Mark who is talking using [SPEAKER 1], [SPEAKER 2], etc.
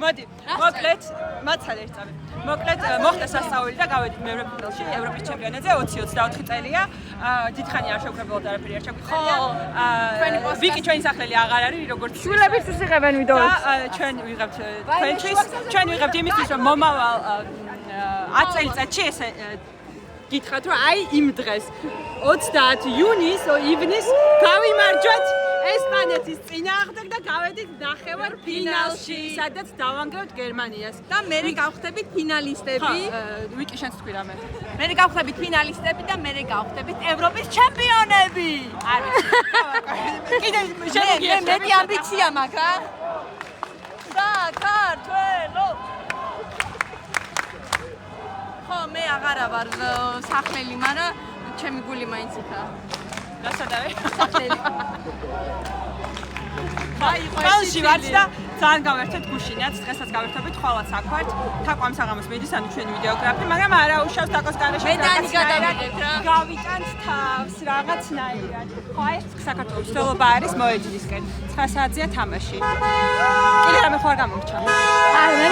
[SPEAKER 1] მოდი, მოკლედ, მაცალე წამი. მოკლედ, მოხდა სასწაული და გავედით მეორე ფინალში ევროპის ჩემპიონატზე 20-24 წელია. დიდხანი არ შევქრებულობთ არაფერი არ შევქრებია. ვიკი ჩვენი სახლელი აღარ არის, როგორც
[SPEAKER 2] შვილებისთვის იღებენ ვიდეოებს.
[SPEAKER 1] ჩვენ ვიღებთ თქვენთვის, ჩვენ ვიღებთ იმისთვის, რომ მომავალ 10 წელიწადში ესე გითხრათ, რომ აი იმ დღეს 30 იუნის ივნის გავიმარჯვეთ ესპანეთის წინააღმდეგ და გავედით ნახევარ ფინალში, სადაც დავანგრევთ გერმანიას.
[SPEAKER 2] და მე გავხდებით ფინალისტები.
[SPEAKER 1] ვიკი შენც თქვი რამე.
[SPEAKER 2] მე გავხდებით ფინალისტები და მე გავხდებით ევროპის ჩემპიონები.
[SPEAKER 1] არ ვიცი. კიდე
[SPEAKER 2] მე მეტი ამბიცია მაქვს რა. საქართველო. ხო, მე აღარა ვარ სახლელი, მაგრამ ჩემი გული მაინც იქაა.
[SPEAKER 1] გასადავე.
[SPEAKER 2] სახლელი.
[SPEAKER 1] ხალში ვართ და ძალიან გავერთეთ გუშინაც, დღესაც გავერთებით ხვალაც აქ ვართ. თაყვამ საღამოს მიდის, ანუ ჩვენი ვიდეოგრაფი, მაგრამ არა უშავს თაკოს გარეშე.
[SPEAKER 2] მე დანი გადავიღებ რა.
[SPEAKER 1] გავიტანთ თავს რაღაცნაირად. ხო, ეს საქართველოს მცდელობა არის მოედნისკენ. 9 საათზეა თამაში. კიდე რამე ხო არ გამომრჩა.
[SPEAKER 2] არა, მე